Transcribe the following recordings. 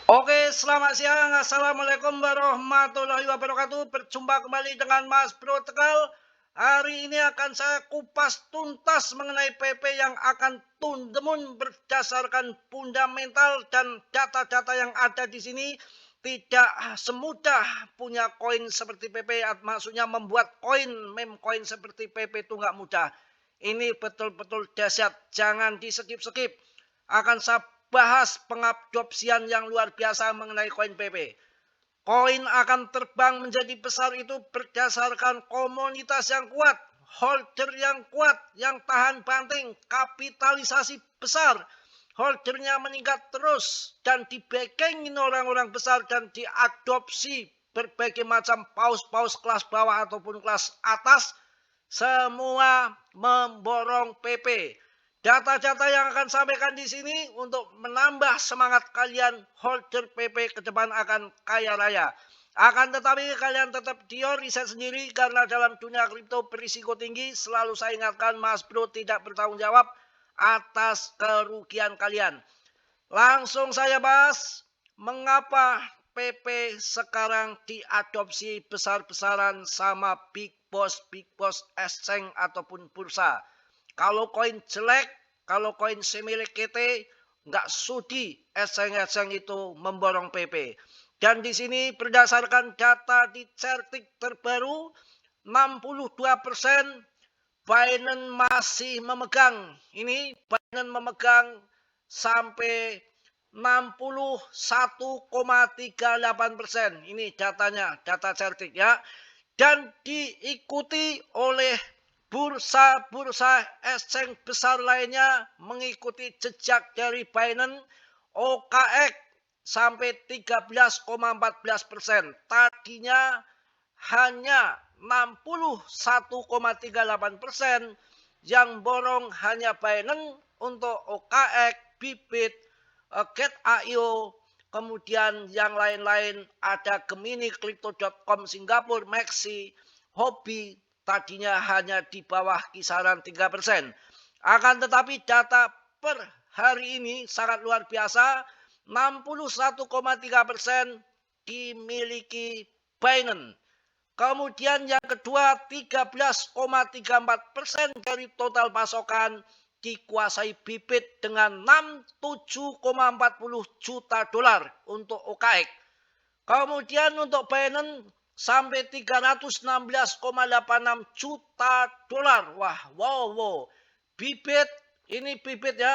Oke, selamat siang. Assalamualaikum warahmatullahi wabarakatuh. Berjumpa kembali dengan Mas Bro Tegal. Hari ini akan saya kupas tuntas mengenai PP yang akan tundemun berdasarkan fundamental dan data-data yang ada di sini. Tidak semudah punya koin seperti PP, maksudnya membuat koin, meme koin seperti PP itu nggak mudah. Ini betul-betul dahsyat, jangan di-skip-skip. Akan saya bahas pengadopsian yang luar biasa mengenai koin PP. Koin akan terbang menjadi besar itu berdasarkan komunitas yang kuat, holder yang kuat, yang tahan banting, kapitalisasi besar. Holdernya meningkat terus dan dibackingin orang-orang besar dan diadopsi berbagai macam paus-paus kelas bawah ataupun kelas atas. Semua memborong PP. Data-data yang akan sampaikan di sini untuk menambah semangat kalian holder PP ke depan akan kaya raya. Akan tetapi kalian tetap riset sendiri karena dalam dunia kripto berisiko tinggi. Selalu saya ingatkan Mas Bro tidak bertanggung jawab atas kerugian kalian. Langsung saya bahas mengapa PP sekarang diadopsi besar-besaran sama big boss exchange ataupun bursa. Kalau koin jelek, kalau koin semi-liquidity, nggak sudi exchange itu memborong PP. Dan di sini berdasarkan data di Certik terbaru, 62% Binance masih memegang. Ini Binance memegang sampai 61,38%. Ini datanya, data Certik ya. Dan diikuti oleh bursa-bursa exchange besar lainnya mengikuti jejak dari Binance. OKX sampai 13,14%. Tadinya hanya 61,38%, yang borong hanya Binance untuk OKX, Bybit, Get.io, kemudian yang lain-lain ada Gemini, Crypto.com Singapura, Maxi, Hobby, tadinya hanya di bawah kisaran 3%. Akan tetapi data per hari ini sangat luar biasa, 61,3% dimiliki Binance. Kemudian yang kedua 13,34% dari total pasokan dikuasai Bybit dengan 67,40 juta dolar untuk OKX. Kemudian untuk Binance sampai 316,86 juta dolar. Wah, wow. Bybit, ini Bybit ya.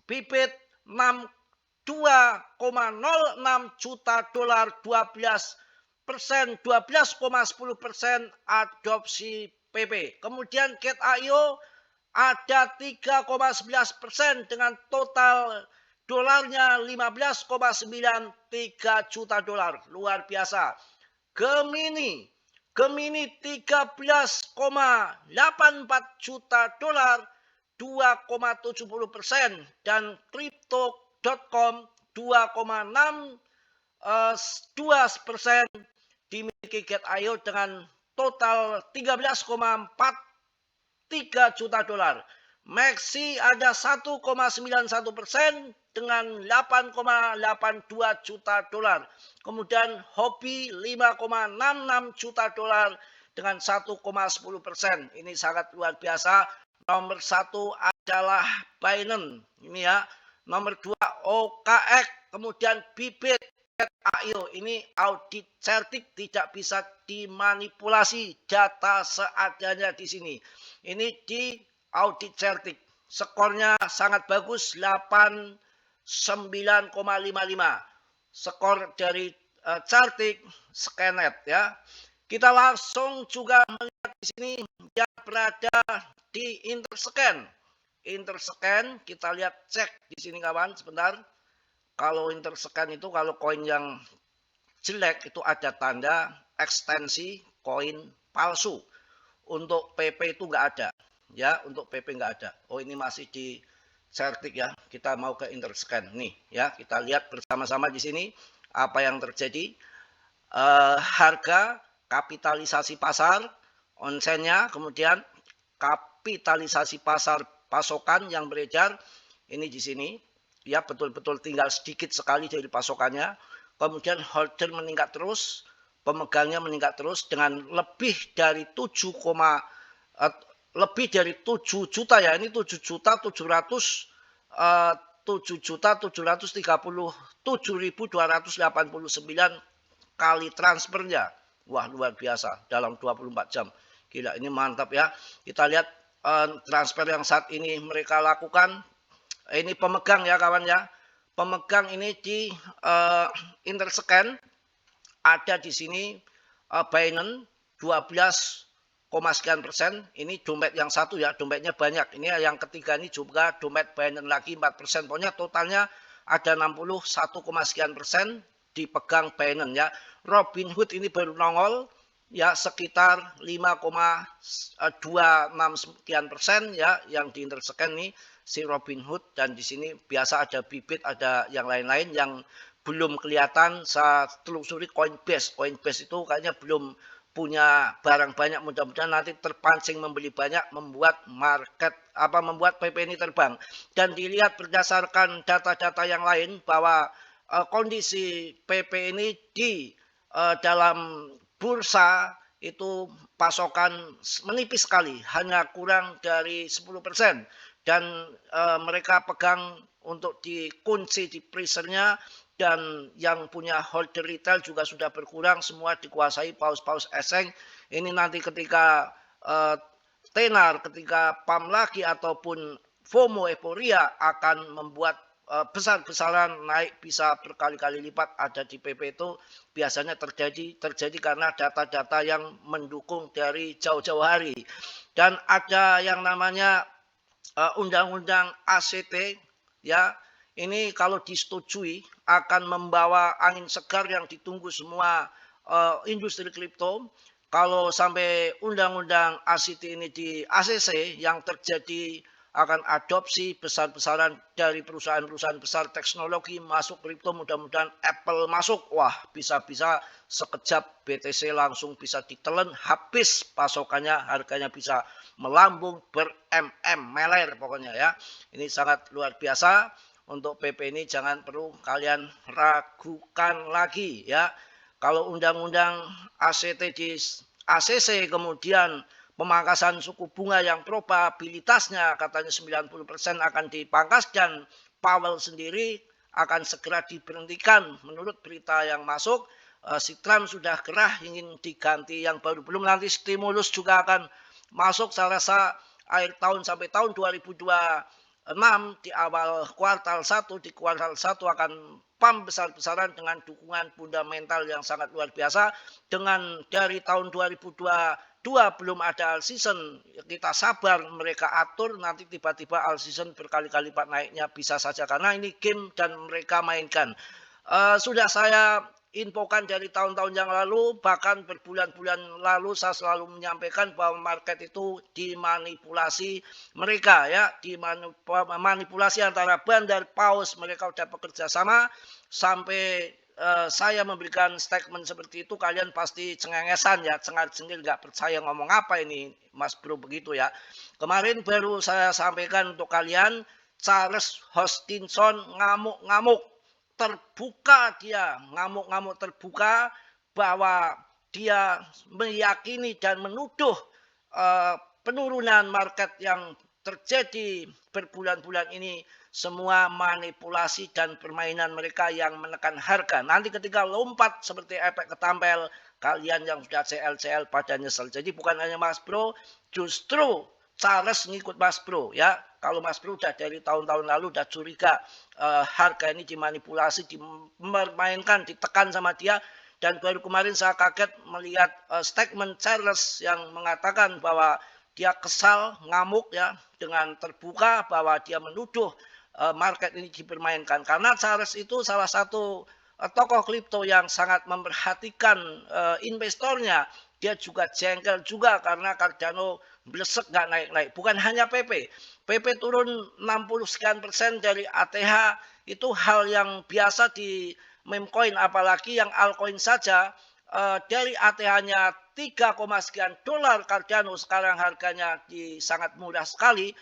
Bybit 2,06 juta dolar, 12,10% adopsi PP. Kemudian Get.io ada 3,11% dengan total dolarnya 15,93 juta dolar. Luar biasa. Gemini 13,84 juta dolar, 2,70%, dan Crypto.com 2,62% dimiliki Get.io dengan total 13,43 juta dolar. Maxi ada 1,91% dengan 8,82 juta dolar. Kemudian Hobby 5,66 juta dolar dengan 1,10%. Ini sangat luar biasa. Nomor 1 adalah Binance. Ini ya. Nomor 2 OKX. Kemudian Bybit. Get.io. Ini audit Certik, tidak bisa dimanipulasi, data seadanya di sini. Ini di audit Certik. Skornya sangat bagus, 89,55. Skor dari Certik Scanet ya. Kita langsung juga melihat di sini yang berada di Interscan. Interscan kita lihat, cek di sini kawan sebentar. Kalau Interscan itu kalau koin yang jelek itu ada tanda ekstensi koin palsu. Untuk PP itu nggak ada. Ya, untuk PP nggak ada. Oh, ini masih di Certik ya. Kita mau ke Interscan nih ya. Kita lihat bersama-sama di sini apa yang terjadi. Harga, kapitalisasi pasar, onsennya, kemudian kapitalisasi pasar pasokan yang beredar ini di sini. ya betul-betul tinggal sedikit sekali dari pasokannya. Kemudian holder meningkat terus, pemegangnya meningkat terus dengan lebih dari 7 juta ya, ini 7.737.289 kali transfernya. Wah, luar biasa dalam 24 jam. Gila, ini mantap ya. Kita lihat transfer yang saat ini mereka lakukan. Ini pemegang ya kawan ya. Pemegang ini di Interscan ada di sini Binance 12, sekian persen. Ini dompet yang satu ya, dompetnya banyak. Ini yang ketiga ini juga dompet Binance lagi 4%. Pokoknya totalnya ada 61, sekian persen dipegang Binance ya. Robinhood ini baru nongol ya sekitar 5,26 sekian persen ya yang di Interscan nih si Robinhood, dan di sini biasa ada Bybit, ada yang lain-lain yang belum kelihatan. Saya telusuri Coinbase. Coinbase itu kayaknya belum punya barang banyak, mudah-mudahan nanti terpancing membeli banyak, membuat PP ini terbang. Dan dilihat berdasarkan data-data yang lain bahwa kondisi PP ini di dalam bursa itu pasokan menipis sekali, hanya kurang dari 10%, dan mereka pegang untuk dikunci di freezernya. Dan yang punya holder retail juga sudah berkurang, semua dikuasai paus-paus eseng. Ini nanti ketika tenar, ketika pam lagi ataupun FOMO euforia akan membuat besar-besaran naik bisa berkali-kali lipat ada di PP itu biasanya terjadi karena data-data yang mendukung dari jauh-jauh hari. Dan ada yang namanya undang-undang ACT ya. Ini kalau disetujui akan membawa angin segar yang ditunggu semua industri kripto. Kalau sampai undang-undang ACT ini di ACC, yang terjadi akan adopsi besar-besaran dari perusahaan-perusahaan besar teknologi masuk kripto, mudah-mudahan Apple masuk. Wah, bisa-bisa sekejap BTC langsung bisa ditelen, habis pasokannya, harganya bisa melambung meler pokoknya ya. Ini sangat luar biasa. Untuk PP ini jangan perlu kalian ragukan lagi ya. Kalau undang-undang ACT di ACC kemudian pemangkasan suku bunga yang probabilitasnya katanya 90% akan dipangkas, dan Powell sendiri akan segera diberhentikan menurut berita yang masuk. Si Trump sudah gerah ingin diganti yang baru, belum nanti stimulus juga akan masuk saya rasa akhir tahun sampai tahun 2026 di awal kuartal 1, di kuartal 1 akan pump besar-besaran dengan dukungan fundamental yang sangat luar biasa. Dengan dari tahun 2022 belum ada all season, kita sabar, mereka atur, nanti tiba-tiba all season berkali-kali lipat naiknya bisa saja karena ini game dan mereka mainkan. Sudah saya infokan dari tahun-tahun yang lalu, bahkan berbulan-bulan lalu saya selalu menyampaikan bahwa market itu dimanipulasi mereka ya, dimanipulasi antara bandar paus, mereka sudah bekerja sama. Sampai saya memberikan statement seperti itu, kalian pasti cengengesan ya, cengar-cengir, nggak percaya ngomong apa ini Mas Bro begitu ya. Kemarin baru saya sampaikan untuk kalian, Charles Hoskinson ngamuk-ngamuk. Terbuka dia, ngamuk-ngamuk terbuka bahwa dia meyakini dan menuduh penurunan market yang terjadi berbulan-bulan ini semua manipulasi dan permainan mereka yang menekan harga. Nanti ketika lompat seperti efek ketempel, kalian yang sudah CL pada nyesel. Jadi bukan hanya Mas Bro, justru Charles ngikut Mas Bro ya. Kalau Mas Bro udah dari tahun-tahun lalu udah curiga harga ini dimanipulasi, dimainkan, ditekan sama dia. Dan baru kemarin saya kaget melihat statement Charles yang mengatakan bahwa dia kesal, ngamuk ya, dengan terbuka bahwa dia menuduh market ini dipermainkan. Karena Charles itu salah satu tokoh kripto yang sangat memperhatikan investornya. Dia juga jengkel juga karena Cardano blesek nggak naik-naik. Bukan hanya PP. PP turun 60 sekian persen dari ATH itu hal yang biasa di meme coin, apalagi yang altcoin saja dari ATH-nya 3, sekian dolar Cardano sekarang harganya sangat murah sekali.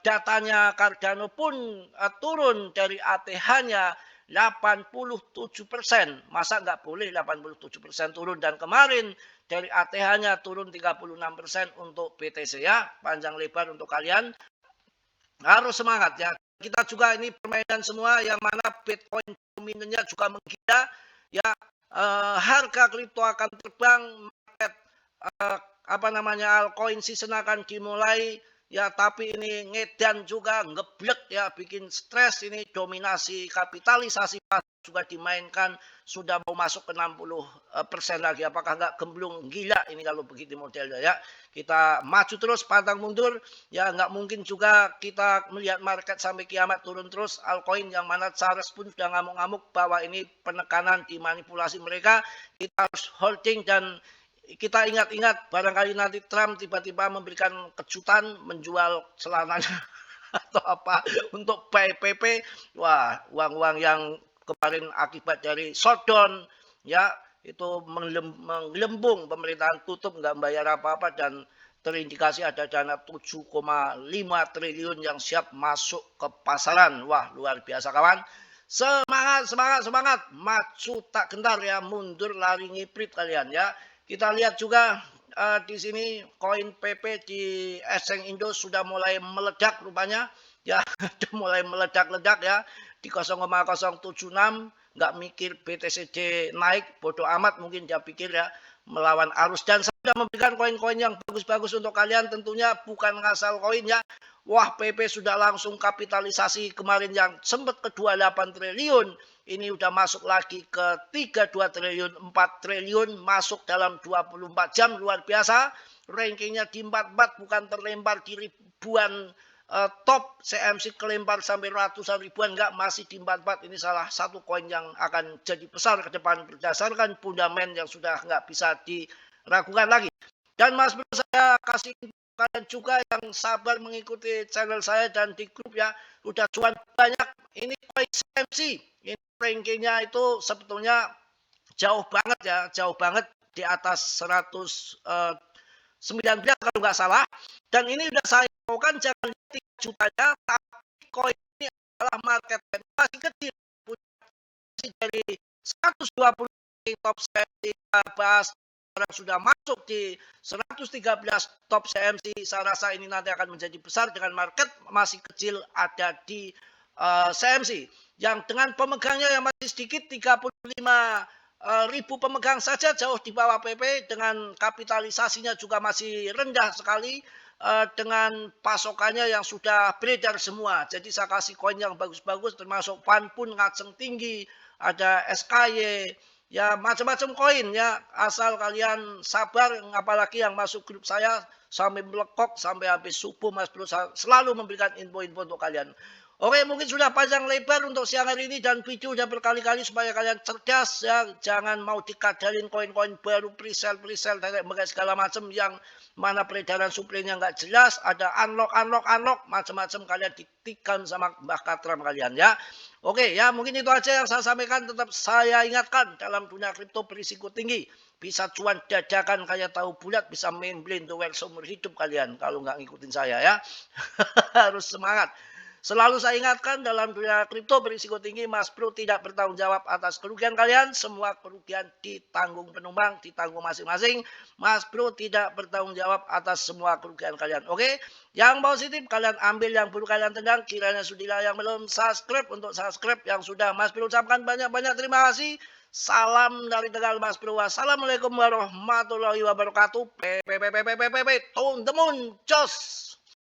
datanya Cardano pun turun dari ATH-nya 87%. Masa nggak boleh 87% turun? Dan kemarin dari ATH-nya turun 36% untuk BTC ya. Panjang lebar untuk kalian. Harus semangat ya. Kita juga ini permainan semua yang mana Bitcoin dominannya juga menggila. Ya, harga kripto akan terbang, market altcoin season akan dimulai ya, tapi ini ngedan juga, ngeblek ya, bikin stres. Ini dominasi kapitalisasi juga dimainkan, sudah mau masuk ke 60% lagi. Apakah nggak gemblung gila ini kalau begitu modelnya ya. Kita maju terus, pantang mundur ya, nggak mungkin juga kita melihat market sampai kiamat turun terus. Altcoin yang mana Charles pun sudah ngamuk-ngamuk bahwa ini penekanan dimanipulasi mereka. Kita harus holding dan kita ingat-ingat barangkali nanti Trump tiba-tiba memberikan kejutan menjual celananya atau apa untuk PPP. Wah, uang-uang yang kemarin akibat dari shutdown ya itu menggelembung, pemerintahan tutup nggak membayar apa-apa dan terindikasi ada dana 7,5 triliun yang siap masuk ke pasaran. Wah, luar biasa kawan. Semangat, semangat, semangat. Maju tak gentar ya, mundur lari ngiprit kalian ya. Kita lihat juga di sini koin PP di Exchange Indo sudah mulai meledak rupanya. Ya, sudah mulai meledak-ledak ya. Di 0,076 nggak mikir BTCD naik, bodoh amat mungkin dia pikir ya, melawan arus. Dan saya sudah memberikan koin-koin yang bagus-bagus untuk kalian, tentunya bukan ngasal koin ya. Wah, PP sudah langsung kapitalisasi kemarin yang sempat ke 28 triliun. Ini udah masuk lagi ke 32 triliun, 4 triliun masuk dalam 24 jam, luar biasa. Rankingnya di 44, bukan terlempar di ribuan top CMC kelempar sampai ratusan ribuan, enggak, masih di 44. Ini salah satu koin yang akan jadi besar ke depan berdasarkan fundament yang sudah enggak bisa diragukan lagi. Dan Mas Bro, saya kasih kalian juga yang sabar mengikuti channel saya dan di grup ya, udah cuan banyak. Ini koin CMC, ini rankingnya itu sebetulnya jauh banget ya, jauh banget di atas 119 kalau nggak salah. Dan ini udah saya kan jangan lihat 3 jutanya, tapi koin ini adalah market masih kecil, dari 120 top CMC bahas sekarang sudah masuk di 113 top CMC. Saya rasa ini nanti akan menjadi besar dengan market masih kecil ada di CMC yang dengan pemegangnya yang masih sedikit, 35 ribu pemegang saja, jauh di bawah PP, dengan kapitalisasinya juga masih rendah sekali, dengan pasokannya yang sudah beredar semua. Jadi saya kasih koin yang bagus-bagus, termasuk FAN pun ngaceng tinggi, ada SKY, ya macam-macam koin ya, asal kalian sabar. Apalagi yang masuk grup saya sampai melekok sampai habis subuh, Mas Bro selalu memberikan info-info untuk kalian. Oke, mungkin sudah panjang lebar untuk siang hari ini dan video udah berkali-kali supaya kalian cerdas ya. Jangan mau dikadalin koin-koin baru presale, segala macam yang mana peredaran suplainya nggak jelas, ada unlock macam-macam, kalian diktikan sama Mbah Katram kalian ya. Oke ya, mungkin itu aja yang saya sampaikan. Tetap saya ingatkan, dalam dunia kripto berisiko tinggi. Bisa cuan dadakan kayak tahu bulat, bisa main blind to well seumur hidup kalian kalau nggak ngikutin saya ya. Harus semangat. Selalu saya ingatkan, dalam dunia kripto berisiko tinggi, Mas Bro tidak bertanggung jawab atas kerugian kalian. Semua kerugian ditanggung penumpang, ditanggung masing-masing. Mas Bro tidak bertanggung jawab atas semua kerugian kalian. Oke, yang positif kalian ambil, yang buruk kalian tendang. Kiranya sudilah yang belum subscribe untuk subscribe, yang sudah Mas Bro ucapkan banyak-banyak terima kasih. Salam dari Tegal Mas Bro. Wassalamualaikum warahmatullahi wabarakatuh. Tone the moon, jos.